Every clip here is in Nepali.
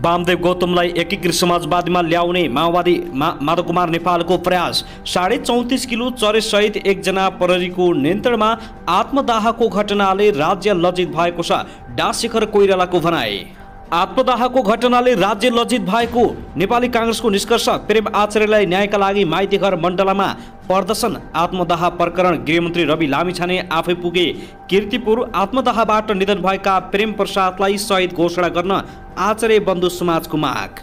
वामदेव गौतमलाई एकीकृत समाजवादीमा ल्याउने माओवादी माधव कुमार नेपालको प्रयास। 34.5 किलो चरेसहित एकजना प्रहरीको नियन्त्रणमा आत्मदाहको घटनाले राज्य लज्जित भएको छ, डा शेखर कोइरालाको भनाई। आत्मदाहको घटनाले राज्य लज्जित भएको नेपाली कांग्रेसको निष्कर्ष। प्रेम आचार्यलाई न्यायका लागि माइतीघर मण्डलामा प्रदर्शन। आत्मदाह प्रकरण गृहमन्त्री रवि लामिछाने आफै पुगे कीर्तिपुर। आत्मदाहबाट निधन भएका प्रेम प्रसादलाई शहीद घोषणा गर्न आचार्य बन्धु समाजको माग।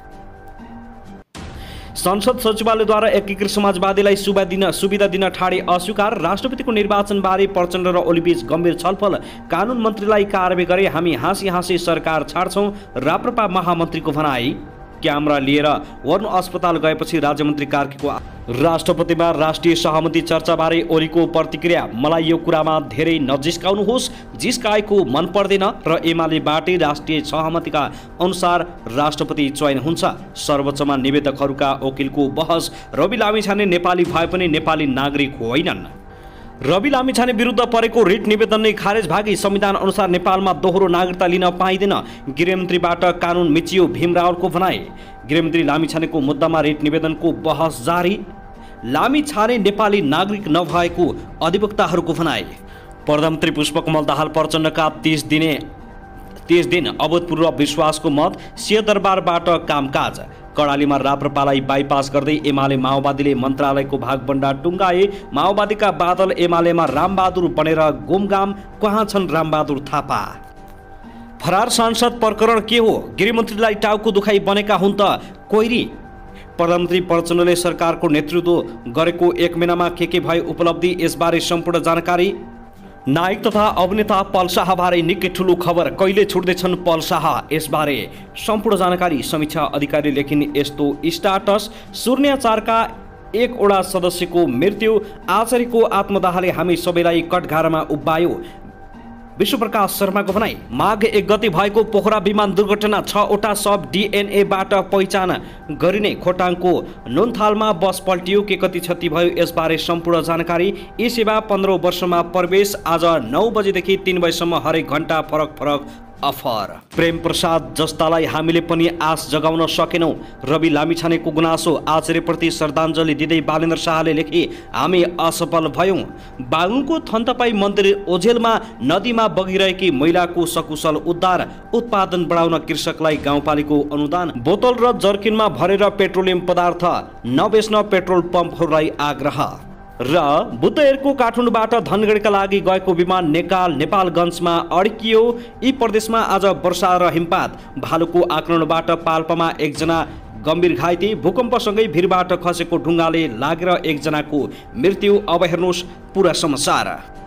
संसद सचिवालयद्वारा एकीकृत समाजवादीलाई सुविधा दिन ठाडे अस्वीकार। राष्ट्रपतिको निर्वाचनबारे प्रचण्ड र ओलीबीच गम्भीर छलफल। कानुन मन्त्रीलाई कारवाही गरे हामी हाँसी हाँसी सरकार छाड्छौँ, राप्रपा महामन्त्रीको भनाई। क्यामेरा लिएर वर्ण अस्पताल गएपछि राज्यमन्त्री कार्कीको। राष्ट्रपतिमा राष्ट्रिय सहमति चर्चाबारे ओलीको प्रतिक्रिया। मलाई यो कुरामा धेरै नजिस्काउनुहोस्, जिस्काएको मन पर्दैन र एमालेबाटै राष्ट्रिय सहमतिका अनुसार राष्ट्रपति चयन हुन्छ। सर्वोच्चमा निवेदकहरूका वकिलको बहस। रवि लामिछाने नेपाली भए पनि नेपाली नागरिक होइनन्। रवि लामिछाने विरुद्ध परेको रिट निवेदन नै खारेज भागी। संविधान अनुसार नेपालमा दोहोरो नागरिकता लिन पाइँदैन। गृहमन्त्रीबाट कानुन मिचियो, भीम रावलको भनाई। गृहमन्त्री लामिछानेको मुद्दामा रिट निवेदनको बहस जारी। लामिछाने नेपाली नागरिक नभएको अधिवक्ताहरूको भनाई। प्रधानमन्त्री पुष्पकमल दाहाल प्रचण्डका 30 दिन अभूतपूर्व विश्वासको मत। सिंहदरबारबाट कामकाज। कर्णालीमा राप्रपालाई बाइपास गर्दै एमाले माओवादीले मन्त्रालयको भागबण्डा टुङ्गाए। माओवादीका बादल एमालेमा रामबहादुर बनेर गुमगाम। कहाँ छन् रामबहादुर थापा? फरार सांसद प्रकरण के हो? गृहमन्त्रीलाई टाउको दुखाइ बनेका हुन् त कोइरी। प्रधानमन्त्री प्रचण्डले सरकारको नेतृत्व गरेको 1 महिनामा के भए उपलब्धि, यसबारे सम्पूर्ण जानकारी। नायक तथा अभिनेता पल शाहबारे निकै ठुलो खबर। कहिले छुट्दैछन् पल शाह, यसबारे सम्पूर्ण जानकारी। समीक्षा अधिकारी लेखिन् यस्तो स्टाटस। शून्याचारका 1 वडा सदस्यको मृत्यु। आचार्यको आत्मदाहले हामी सबैलाई कठघारामा उभ्यायो, विश्वप्रकाश शर्माको भनाई। माघ 1 गते भएको पोखरा विमान दुर्घटना। 6वटा सब DNA-बाट पहिचान गरिने। खोटाङको नुनथालमा बस पल्टियो, के कति क्षति भयो, यसबारे सम्पूर्ण जानकारी। यी सेवा 15 वर्षमा प्रवेश। आज 9 बजेदेखि 3 बजेसम्म हरेक घण्टा फरक अफर। प्रेम प्रसाद जस्तालाई हामीले पनि आश जगाउन सकेनौं, रवि लामिछानेको गुनासो। आचार्यप्रति श्रद्धाञ्जली दिँदै बालेन्द्र शाहले लेखे, हामी असफल भयौं। बागलुङको थन्तपाई मन्दिर ओझेलमा नदीमा बगिरहेकी महिलाको सकुशल उद्धार। उत्पादन बढाउन कृषकलाई गाउँपालिकाको अनुदान। बोतल र जर्किनमा भरेर पेट्रोलियम पदार्थ नबेच्न पेट्रोल पम्पहरूलाई आग्रह। र बुद्ध एयरको काठमाडौँबाट धनगढीका लागि गएको विमान नेपालगञ्जमा अड्कियो। यी प्रदेशमा आज वर्षा र हिमपात। भालुको आक्रमणबाट पाल्पामा 1 जना गम्भीर घाइते। भूकम्पसँगै भिरबाट खसेको ढुङ्गाले लागेर 1 जनाको मृत्यु। अब हेर्नुहोस् पुरा समाचार।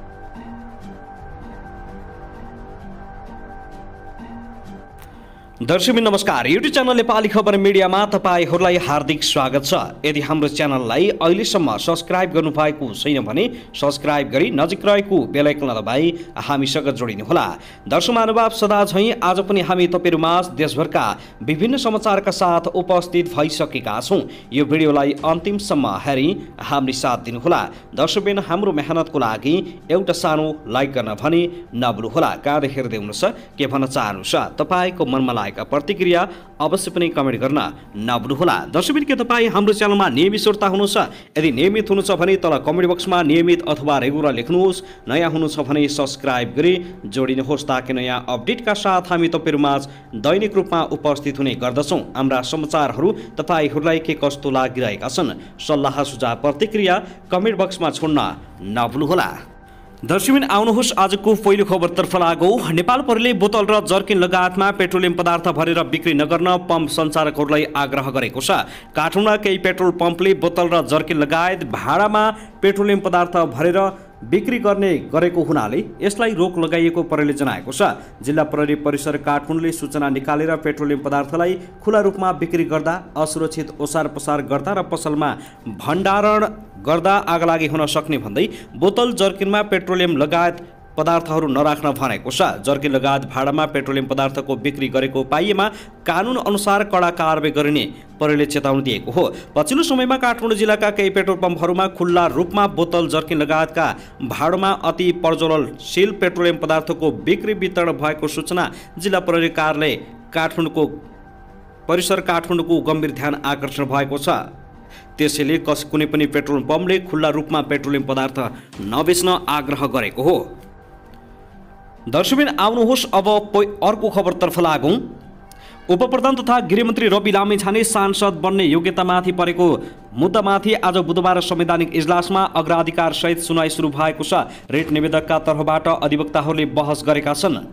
दर्शकबिन नमस्कार। युट्युब च्यानल नेपाली खबर मिडियामा तपाईहरूलाई हार्दिक स्वागत छ। यदि हाम्रो च्यानललाई अहिलेसम्म सब्स्क्राइब गर्नुभएको छैन भने सब्स्क्राइब गरी नजिक रहेको बेल आइकन दबाई हामीसँग जोडिनुहोला। दर्शक महानुभाव, सदा झैं आज पनि हामी तपाईहरुमाझ देशभरका विभिन्न समाचारका साथ उपस्थित भइसकेका छौं। यो भिडियोलाई अन्तिमसम्म हेरी हाम्रो साथ दिनुहोला। दर्शकबिन, हाम्रो मेहनतको लागि एउटा सानो लाइक गर्न भने नभुल्नुहोला। कहाँ हेर्दै हुनुहुन्छ, के भन्न चाहनुहुन्छ, तपाईको मनमा प्रतिक्रिया अवश्य पनि कमेन्ट गर्न नभुल्नुहोला। दर्शकबिन, के तपाईँ हाम्रो च्यानलमा नियमित श्रोता हुनुहुन्छ? यदि नियमित हुनुहुन्छ भने तल कमेन्ट बक्समा नियमित अथवा रेगुलर लेख्नुहोस्। नयाँ हुनुहुन्छ भने सब्स्क्राइब गरी जोडिनुहोस्, ताकि नयाँ अपडेटका साथ हामी तपाईहरुमाझ दैनिक रूपमा उपस्थित हुने गर्दछौँ। हाम्रा समाचारहरू तपाईहरूलाई के कस्तो लागिरहेका छन्, सल्लाह सुझाव प्रतिक्रिया कमेन्ट बक्समा छोड्न नभुल्नुहोला। दर्शकबिन, आउनुहोस् आजको पहिलो खबरतर्फ लागौं। नेपाल प्रहरीले बोतल र जर्किन लगायतमा पेट्रोलियम पदार्थ भरेर बिक्री नगर्न पम्प सञ्चालकहरूलाई आग्रह गरेको छ। काठमाडौँमा केही पेट्रोल पम्पले बोतल र जर्किन लगायत भाडामा पेट्रोलियम पदार्थ भरेर बिक्री गरेको हुनाले यसलाई रोक लगाइएको प्रहरीले जनाएको छ। जिल्ला प्रहरी परिसर काठमाडौँले सूचना निकालेर पेट्रोलियम पदार्थलाई खुला रूपमा बिक्री गर्दा, असुरक्षित ओसार पसार गर्दा र पसलमा भण्डारण गर्दा आगलागी हुन सक्ने भन्दै बोतल जर्किनमा पेट्रोलियम लगायत पदार्थहरू नराख्न भनेको छ। जर्किन लगायत भाडामा पेट्रोलियम पदार्थको बिक्री गरेको पाइएमा कानुन अनुसार कडा कारबाही गरिने प्रहरीले चेतावनी दिएको हो। पछिल्लो समयमा काठमाडौँ जिल्लाका केही पेट्रोल पम्पहरूमा खुल्ला रूपमा बोतल जर्किन लगायतका भाडामा अति प्रज्वलनशील पेट्रोलियम पदार्थको बिक्री वितरण भएको सूचना जिल्ला प्रहरी कार्यालय काठमाडौँको परिसर काठमाडौँको गम्भीर ध्यान आकर्षण भएको छ। त्यसैले कुनै पनि पेट्रोल पम्पले खुल्ला रूपमा पेट्रोलियम पदार्थ नबेच्न आग्रह गरेको हो। दर्शकबिन आउनुहोस् अब अर्को खबरतर्फ लागौँ। उपप्रधान तथा गृहमन्त्री रवि लामिछाने सांसद बन्ने योग्यतामाथि परेको मुद्दामाथि आज बुधबार संवैधानिक इजलासमा अग्राधिकार सहित सुनवाई सुरु भएको छ। रिट निवेदकका तर्फबाट अधिवक्ताहरूले बहस गरेका छन्।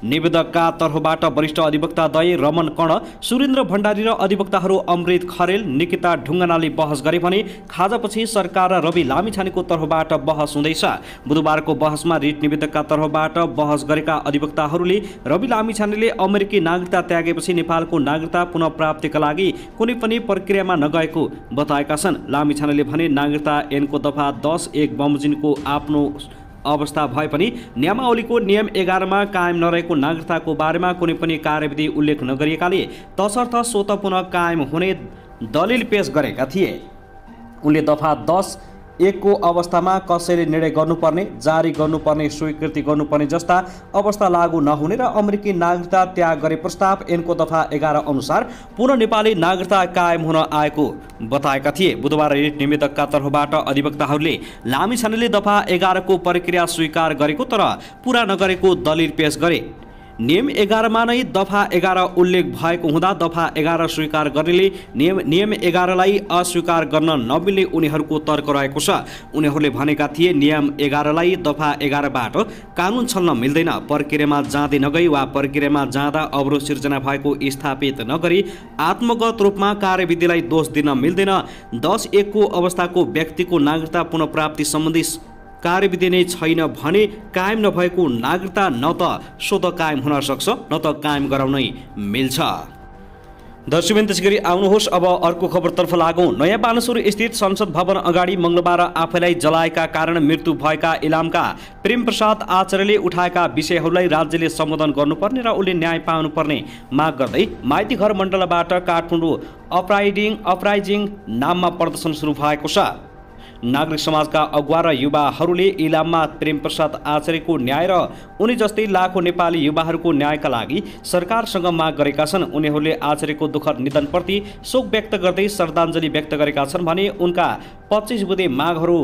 निवेदकका तर्फबाट वरिष्ठ अधिवक्ता दय रमन कर्ण, सुरेन्द्र भण्डारी र अधिवक्ताहरू अमृत खरेल, निकिता ढुङ्गानाले बहस गरे भने खाजापछि सरकार र रवि लामिछानेको तर्फबाट बहस हुँदैछ। बुधबारको बहसमा रिट निवेदकका तर्फबाट बहस गरेका अधिवक्ताहरूले रवि लामिछानेले अमेरिकी नागरिकता त्यागेपछि नेपालको नागरिकता पुनः प्राप्तिका लागि कुनै पनि प्रक्रियामा नगएको बताएका छन्। लामिछानेले भने नागरिकता ऐनको दफा 10(1) बमोजिमको आफ्नो अवस्था भए पनि नियमावलीको नियम 11 मा कायम नरहेको नागरिकताको बारेमा कुनै पनि कार्यविधि उल्लेख नगरिएकाले तसर्थ स्वत पुनः कायम हुने दलिल पेश गरेका थिए। उनले दफा 10(1) को अवस्थामा कसैले निर्णय गर्नुपर्ने, जारी गर्नुपर्ने, स्वीकृति गर्नुपर्ने जस्ता अवस्था लागू नहुने र अमेरिकी नागरिकता त्याग गरे प्रस्ताव ऐनको दफा 11 अनुसार पुनः नेपाली नागरिकता कायम हुन आएको बताएका थिए। बुधबार रिट निवेदकका तर्फबाट अधिवक्ताहरूले लामिछानेले दफा 11 को प्रक्रिया स्वीकार गरेको तर पूरा नगरेको दलिल पेश गरे। नियम 11 मा नै दफा 11 उल्लेख भएको हुँदा दफा 11 स्वीकार गर्नेले नियम 11 लाई अस्वीकार गर्न नमिल्ने उनीहरूको तर्क रहेको छ। उनीहरूले भनेका थिए नियम 11 लाई दफा 11 बाट कानुन छल्न मिल्दैन, प्रक्रियामा जाँदै नगई वा प्रक्रियामा जाँदा अवरोध सिर्जना भएको स्थापित नगरी आत्मगत रूपमा कार्यविधिलाई दोष दिन मिल्दैन। 10(1) को अवस्थाको व्यक्तिको नागरिकता पुनः प्राप्ति सम्बन्धी कार्यविधि नै छैन भने कायम नभएको नागरिकता न त स्वतः कायम हुन सक्छ न त कायम गराउनै मिल्छ। दर्शकबिन त्यसैगरी आउनुहोस् अब अर्को खबरतर्फ लागौँ। नयाँ बानेश्वर स्थित संसद भवन अगाडि मंगलबार आफैलाई जलाएका कारण मृत्यु भएका इलामका प्रेमप्रसाद आचार्यले उठाएका विषयहरूलाई राज्यले सम्बोधन गर्नुपर्ने र उनले न्याय पाउनुपर्ने माग गर्दै माइती घर मण्डलबाट काठमाडौँ अपराइजिङ नाममा प्रदर्शन सुरु भएको छ। नागरिक समाजका अगुवा र युवाहरूले इलाममा प्रेमप्रसाद आचार्यको न्याय र उनी जस्तै लाखौं नेपाली युवाहरूको न्यायका लागि सरकारसँग माग गरेका छन्। उनीहरूले आचार्यको दुःखद निधनप्रति शोक व्यक्त गर्दै श्रद्धाञ्जली व्यक्त गरेका छन् भने उनका 25 बुँदे मागहरू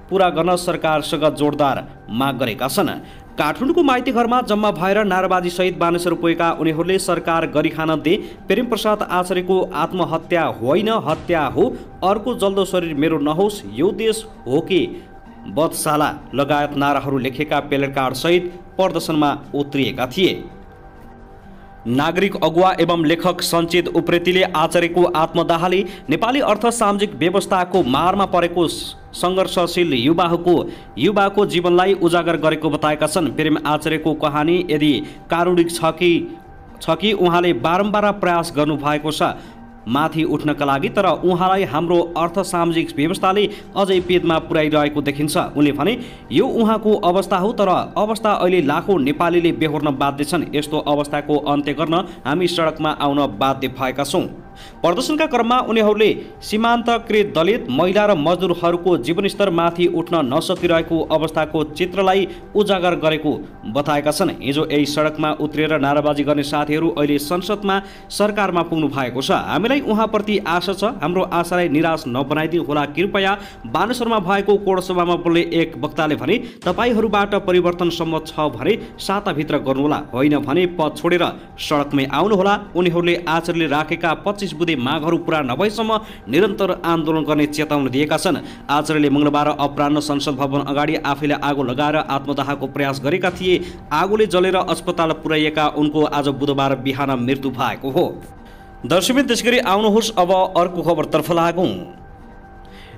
पूरा गर्न सरकारसँग जोरदार माग गरेका छन्। काठमाडौँको माइती घरमा जम्मा भएर नाराबाजी सहित बानेश्वर पुगेका उनीहरूले सरकार गरी खान दे, प्रेमप्रसाद आचार्यको आत्महत्या होइन हत्या हो, अर्को जल्दो शरीर मेरो नहोस्, यो देश हो कि बधशाला लगायत नाराहरू लेखेका प्लेकार्ड कार्ड सहित प्रदर्शनमा उत्रिएका थिए। नागरिक अगुवा एवं लेखक सञ्चित उप्रेतीले आचार्यको आत्मदाहले नेपाली अर्थ सामाजिक व्यवस्थाको मारमा परेको सङ्घर्षशील युवाको जीवनलाई उजागर गरेको बताएका छन्। प्रेम आचार्यको कहानी यदि कारुणिक छ कि उहाँले बारम्बार प्रयास गर्नुभएको छ माथि उठ्नका लागि, तर उहाँलाई हाम्रो अर्थ सामाजिक व्यवस्थाले अझै पेदमा पुर्याइरहेको देखिन्छ। उनले भने यो उहाँको अवस्था हो, तर अवस्था अहिले लाखौं नेपालीले बेहोर्न बाध्य छन्। यस्तो अवस्थाको अन्त्य गर्न हामी सडकमा आउन बाध्य भएका छौँ। प्रदर्शनका क्रममा उनीहरूले सीमान्तकृत दलित, महिला र मजदुरहरूको जीवनस्तर माथि उठ्न नसकिरहेको अवस्थाको चित्रलाई उजागर गरेको बताएका छन्। हिजो यही सडकमा उत्रिएर नाराबाजी गर्ने साथीहरू अहिले संसदमा सरकारमा पुग्नु भएको छ। हामीलाई उहाँप्रति आशा छ, हाम्रो आशालाई निराश नबनाइदिनु होला कृपया। बानेश्वरमा भएको कोडसभामा बोल्ने एक वक्ताले भने तपाईहरूबाट परिवर्तन सम्भव छ भने साताभित्र गर्नुहोला, होइन भने पद छोडेर सडकमै आउनुहोला। उनीहरूले आचार्यले राखेका 25 बुँदे मागहरू पूरा नभएसम्म निरन्तर आन्दोलन गर्ने चेतावनी दिएका छन्। आचार्यले मंगलबार अपराह्न संसद भवन अगाडि आफैले आगो लगाएर आत्मदाहको प्रयास गरेका थिए। आगोले जलेर अस्पताल पुर्याइएका उनको आज बुधबार बिहान मृत्यु भएको हो। दर्शकबिन त्यसैगरी आउनुहोस् अब अर्को खबरतर्फ लागौँ।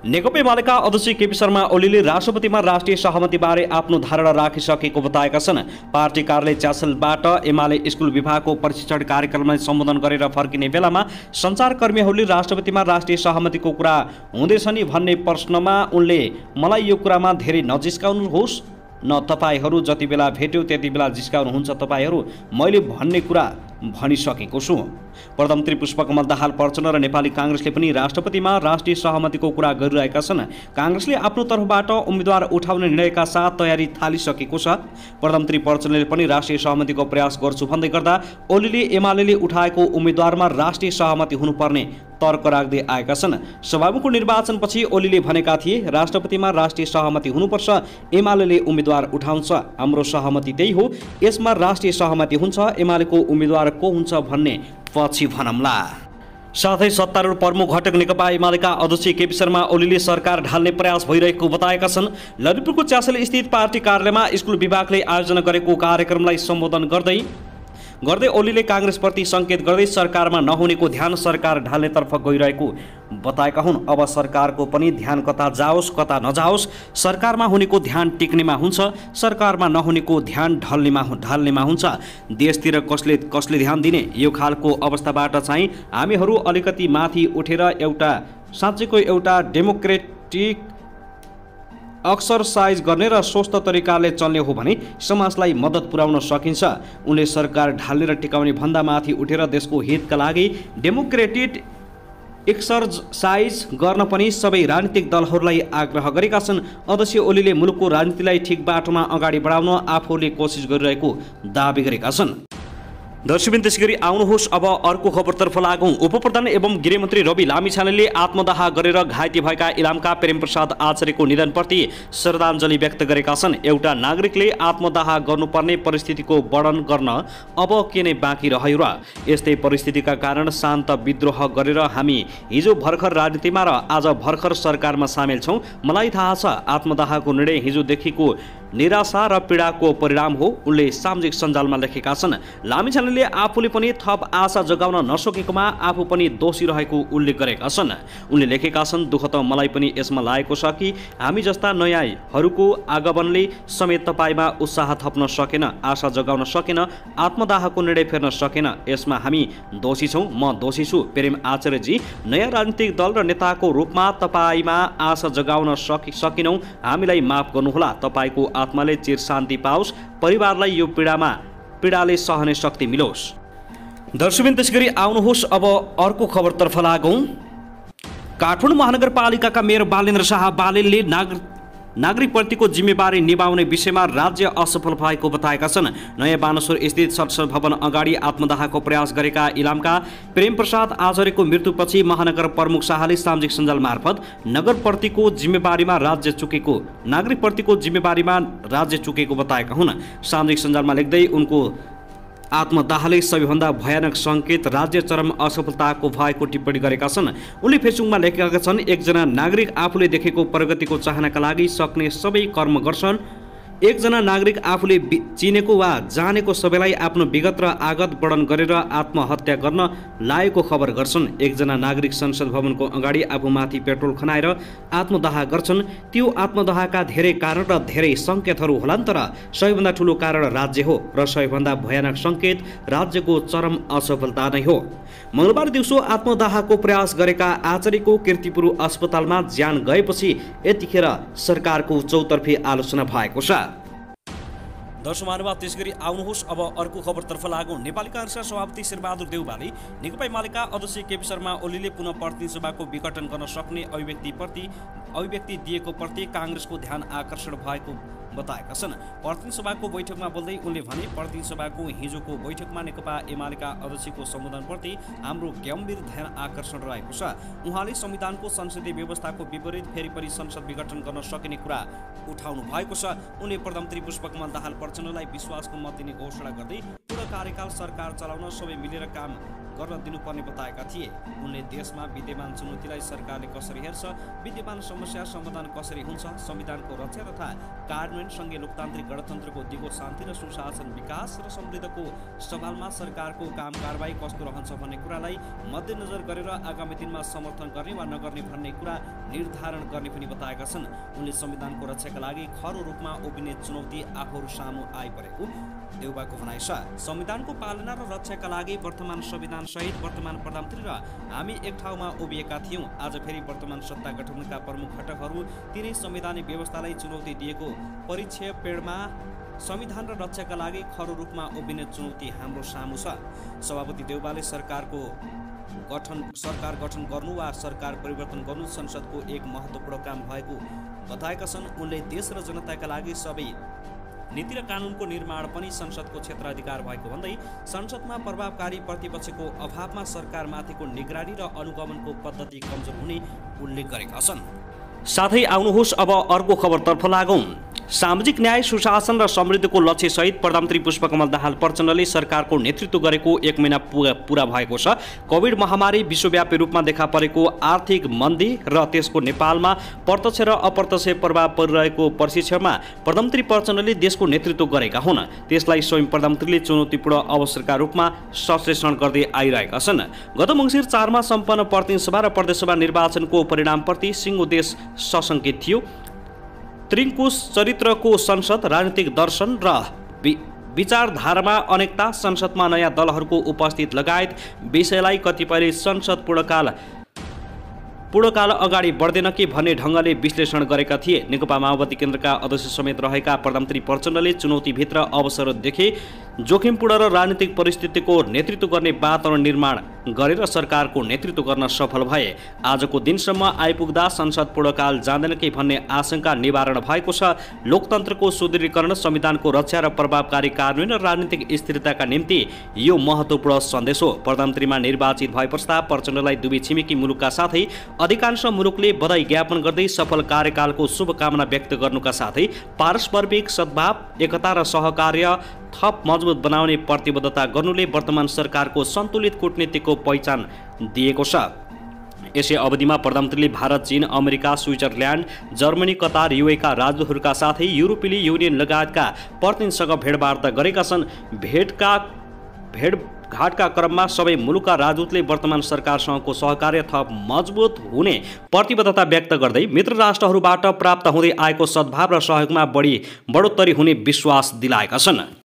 नेकपा एमालेका अध्यक्ष केपी शर्मा ओलीले राष्ट्रपतिमा राष्ट्रिय सहमतिबारे आफ्नो धारणा राखिसकेको बताएका छन्। पार्टी कार्यालय च्यासलबाट एमाले स्कुल विभागको प्रशिक्षण कार्यक्रमलाई सम्बोधन गरेर फर्किने बेलामा सञ्चारकर्मीहरूले राष्ट्रपतिमा राष्ट्रिय सहमतिको कुरा हुँदैछ नि भन्ने प्रश्नमा उनले मलाई यो कुरामा धेरै नजिस्काउनुहोस् न, तपाईहरू जति बेला भेट्यो त्यति बेला जिस्काउनुहुन्छ, तपाईहरू मैले भन्ने कुरा भनिसकेको छु। प्रधानमन्त्री पुष्पकमल दाहाल प्रचण्ड र नेपाली काङ्ग्रेसले पनि राष्ट्रपतिमा राष्ट्रिय सहमतिको कुरा गरिरहेका छन्। काङ्ग्रेसले आफ्नो तर्फबाट उम्मेदवार उठाउने निर्णयका साथ तयारी थालिसकेको छ। प्रधानमन्त्री प्रचण्डले पनि राष्ट्रिय सहमतिको प्रयास गर्छु भन्दै गर्दा ओलीले एमाले उठाएको उम्मेदवारमा राष्ट्रिय सहमति हुनुपर्ने तर्क राख्दै आएका छन्। सभामुखको निर्वाचनपछि ओलीले भनेका थिए राष्ट्रपतिमा राष्ट्रिय सहमति हुनुपर्छ, एमाले उम्मेदवार उठाउँछ, हाम्रो सहमति त्यही हो, यसमा राष्ट्रिय सहमति हुन्छ, एमालेको उम्मेदवार को हुन्छ भन्ने पछि भनौँला। साथै सत्तारूढ प्रमुख घटक नेकपा एमालेका अध्यक्ष केपी शर्मा ओलीले सरकार ढाल्ने प्रयास भइरहेको बताएका छन्। ललितपुरको च्यासल स्थित पार्टी कार्यालयमा स्कुल विभागले आयोजना गरेको कार्यक्रमलाई सम्बोधन गर्दै ओलीले काङ्ग्रेसप्रति सङ्केत गर्दै सरकारमा नहुनेको ध्यान सरकार ढाल्नेतर्फ गइरहेको बताएका हुन्। अब सरकारको पनि ध्यान कता जाओस् कता नजाओस्, सरकारमा हुनेको ध्यान टिक्नेमा हुन्छ, सरकारमा नहुनेको ध्यान ढाल्नेमा हुन्छ। देशतिर कसले ध्यान दिने, यो खालको अवस्थाबाट चाहिँ हामीहरू अलिकति माथि उठेर साँच्चैको एउटा डेमोक्रेटिक एक्सरसाइज गर्ने र स्वस्थ तरिकाले चल्ने हो भने समाजलाई मद्दत पुर्याउन सकिन्छ। उनले सरकार ढाल्ने र टिकाउने भन्दा माथि उठेर देशको हितका लागि डेमोक्रेटिक एक्सरसाइज गर्न पनि सबै राजनीतिक दलहरूलाई आग्रह गरेका छन्। अध्यक्ष ओलीले मुलुकको राजनीतिलाई ठिक बाटोमा अगाडि बढाउन आफूले कोसिस गरिरहेको दाबी गरेका छन्। दर्शकबिन त्यसैगरी आउनुहोस् अब अर्को खबरतर्फ लागौँ। उपप्रधान एवं गृहमन्त्री रवि लामिछानेले आत्मदाह गरेर घाइते भएका इलामका प्रेमप्रसाद आचार्यको निधनप्रति श्रद्धाञ्जली व्यक्त गरेका छन्। एउटा नागरिकले आत्मदाह गर्नुपर्ने परिस्थितिको वर्णन गर्न अब के नै बाँकी रह्यो र? यस्तै परिस्थितिका कारण शान्त विद्रोह गरेर हामी हिजो भर्खर राजनीतिमा र आज भर्खर सरकारमा सामेल छौँ। मलाई थाहा छ आत्मदाहको निर्णय हिजोदेखिको निराशा र पीडाको परिणाम हो, उनले सामाजिक सञ्जालमा लेखेका छन्। लामिछानेले आफूले पनि थप आशा जगाउन नसकेकोमा आफू पनि दोषी रहेको उल्लेख गरेका छन्। उनले लेखेका छन्, दुःख त मलाई पनि यसमा लागेको छ कि हामी जस्ता नयाँहरूको आगमनले समेत तपाईँमा उत्साह थप्न सकेन, आशा जगाउन सकेन, आत्मदाहको निर्णय फेर्न सकेन। यसमा हामी दोषी छौँ, म दोषी छु। प्रेम आचार्यजी, नयाँ राजनीतिक दल र नेताको रूपमा तपाईँमा आशा जगाउन सकेनौँ, हामीलाई माफ गर्नुहोला। तपाईँको आत्माले चिर शान्ति पाओस्, परिवारलाई यो पीडाले सहने शक्ति मिलोस्। दर्शकबिन त्यसैगरी आउनुहोस् अब अर्को खबरतर्फ लागौँ। काठमाडौँ महानगरपालिकाका मेयर बालेन्द्र शाह बालेलले नागरिकप्रतिको जिम्मेवारी निभाउने विषयमा राज्य असफल भएको बताएका छन्। नयाँ बानेश्वर स्थित संसद भवन अगाडि आत्मदाहको प्रयास गरेका इलामका प्रेमप्रसाद आचार्यको मृत्युपछि महानगर प्रमुख शाहले सामाजिक सञ्जाल मार्फत नागरिकप्रतिको जिम्मेवारीमा राज्य चुकेको बताएका हुन्। सामाजिक सञ्जालमा लेख्दै उनको आत्मदाहले सबैभन्दा भयानक सङ्केत, राज्य चरम असफलताको भएको टिप्पणी गरेका छन्। उनले फेसबुकमा लेखेका छन्, एकजना नागरिक आफूले देखेको प्रगतिको चाहनाका लागि सक्ने सबै कर्म गर्छन्। एकजना नागरिक आफूले चिनेको वा जानेको सबैलाई आफ्नो विगत र आगत वर्णन गरेर आत्महत्या गर्न लागेको खबर गर्छन्। एकजना नागरिक संसद भवनको अगाडि आफूमाथि पेट्रोल खनाएर आत्मदाह गर्छन्। त्यो आत्मदाहका धेरै कारण र धेरै सङ्केतहरू होलान्, तर सबैभन्दा ठुलो कारण राज्य हो र सबैभन्दा भयानक सङ्केत राज्यको चरम असफलता नै हो। मङ्गलबार दिउँसो आत्मदाहको प्रयास गरेका आचार्यको कीर्तिपुर अस्पतालमा ज्यान गएपछि यतिखेर सरकारको चौतर्फी आलोचना भएको छ। दर्शक महानुभाव, त्यसैगरी आउनुहोस् अब अर्को खबरतर्फ लागौँ। नेपाली काङ्ग्रेसका सभापति शेरबहादुर देउवाले नेकपा एमालेका अध्यक्ष केपी शर्मा ओलीले पुनः प्रतिनिधि सभाको विघटन गर्न सक्ने अभिव्यक्ति दिएको प्रति काङ्ग्रेसको ध्यान आकर्षण भएको बताएका छन्। प्रतिनिधि सभाको बैठकमा बोल्दै उनले भने, प्रतिनिधि सभाको हिजोको बैठकमा नेकपा एमालेका अध्यक्षको सम्बोधनप्रति हाम्रो गम्भीर ध्यान आकर्षण रहेको छ। उहाँले संविधानको संसदीय व्यवस्थाको विपरीत फेरि पनि संसद विघटन गर्न सकिने कुरा उठाउनु भएको छ। उनले प्रधानमन्त्री पुष्पकमल दाहाल प्रचण्डलाई विश्वासको मत दिने घोषणा गर्दै पूर्ण कार्यकाल सरकार चलाउन सबै मिलेर काम गर्न दिनुपर्ने बताएका थिए। उनले देशमा विद्यमान चुनौतीलाई सरकारले कसरी हेर्छ, विद्यमान समस्या समाधान कसरी हुन्छ, संविधानको रक्षा तथा कार्यान्वयन सँगै लोकतान्त्रिक गणतन्त्रको दिगो शान्ति र सुशासन, विकास र समृद्धिको सवालमा सरकारको काम कारबाही कस्तो रहन्छ भन्ने कुरालाई मध्यनजर गरेर आगामी दिनमा समर्थन गर्ने वा नगर्ने भन्ने कुरा निर्धारण गर्ने पनि बताएका छन्। उनले संविधानको रक्षाका लागि खरो रूपमा उभिने चुनौती आफूहरू सामु आइपरेको देउबाको भनाइ छ। संविधानको पालना र रक्षाका लागि वर्तमान संविधान सहित वर्तमान प्रधानमन्त्री र हामी एक ठाउँमा उभिएका थियौँ। आज फेरि वर्तमान सत्ता गठबन्धनका प्रमुख घटकहरू तिनै संवैधानिक व्यवस्थालाई चुनौती दिएको परिक्षेपणमा संविधान र रक्षाका लागि खरो रूपमा उभिने चुनौती हाम्रो सामु छ। सभापति देउवाले सरकार गठन गर्नु वा सरकार परिवर्तन गर्नु संसदको एक महत्त्वपूर्ण काम भएको बताएका छन्। उनले देश र जनताका लागि सबै नीति र कानुनको निर्माण पनि संसदको क्षेत्राधिकार भएको भन्दै संसदमा प्रभावकारी प्रतिपक्षको अभावमा सरकारमाथिको निगरानी र अनुगमनको पद्धति कमजोर हुने उल्लेख गरेका छन्। साथै आउनुहोस् अब अर्को खबरतर्फ लागौं। सामाजिक न्याय, सुशासन र समृद्धिको लक्ष्यसहित प्रधानमन्त्री पुष्पकमल दाहाल प्रचण्डले सरकारको नेतृत्व गरेको 1 महिना पूरा भएको छ। कोभिड महामारी, विश्वव्यापी रूपमा देखा परेको आर्थिक मन्दी र त्यसको नेपालमा प्रत्यक्ष र अप्रत्यक्ष प्रभाव परिरहेको परिप्रेक्ष्यमा प्रधानमन्त्री प्रचण्डले देशको नेतृत्व गरेका हुन्। त्यसलाई स्वयं प्रधानमन्त्रीले चुनौतीपूर्ण अवसरका रूपमा संश्लेषण गर्दै आइरहेका छन्। गत मङ्सिर 4 मा सम्पन्न प्रतिनिधि सभा र प्रदेशसभा निर्वाचनको परिणामप्रति सिङ्गो देश सशङ्कित थियो। त्रिङ्कुश चरित्रको संसद, राजनीतिक दर्शन र विचारधारामा अनेकता, संसदमा नयाँ दलहरूको उपस्थित लगायत विषयलाई कतिपयले संसद पूर्णकाल अगाडि बढ्दैन कि भन्ने ढङ्गले विश्लेषण गरेका थिए। नेकपा माओवादी केन्द्रका अध्यक्ष समेत रहेका प्रधानमन्त्री प्रचण्डले चुनौतीभित्र अवसर देखे, जोखिमपूर्ण र राजनीतिक परिस्थितिको नेतृत्व गर्ने वातावरण निर्माण गरेर सरकारको नेतृत्व गर्न सफल भए। आजको दिनसम्म आइपुग्दा संसद पूर्णकाल जाँदैन कि भन्ने आशंका निवारण भएको छ। लोकतन्त्रको सुदृढीकरण, संविधानको रक्षा र प्रभावकारी कार्यान्वयन र राजनीतिक स्थिरताका निम्ति यो महत्त्वपूर्ण सन्देश हो। प्रधानमन्त्रीमा निर्वाचित भए पश्चात प्रचण्डलाई दुवै छिमेकी मुलुकका साथै अधिकांश मुलुकले बधाई ज्ञापन गर्दै सफल कार्यकालको शुभकामना व्यक्त गर्नुका साथै पारस्परिक सद्भाव, एकता र सहकार्य थप मजबुत बनाउने प्रतिबद्धता गर्नुले वर्तमान सरकारको सन्तुलित कूटनीतिको पहिचान दिएको छ। यसै अवधिमा प्रधानमन्त्रीले भारत, चीन, अमेरिका, स्विजरल्यान्ड, जर्मनी, कतार, युएका राजदूतहरूका साथै युरोपेली युनियन लगायतका प्रतिनिधिसँग भेटवार्ता गरेका छन्। भेटघाटका क्रममा सबै मुलुकका राजदूतले वर्तमान सरकारसँगको सहकार्य थप मजबुत हुने प्रतिबद्धता व्यक्त गर्दै मित्र राष्ट्रहरूबाट प्राप्त हुँदै आएको सद्भाव र सहयोगमा बढोत्तरी हुने विश्वास दिलाएका छन्।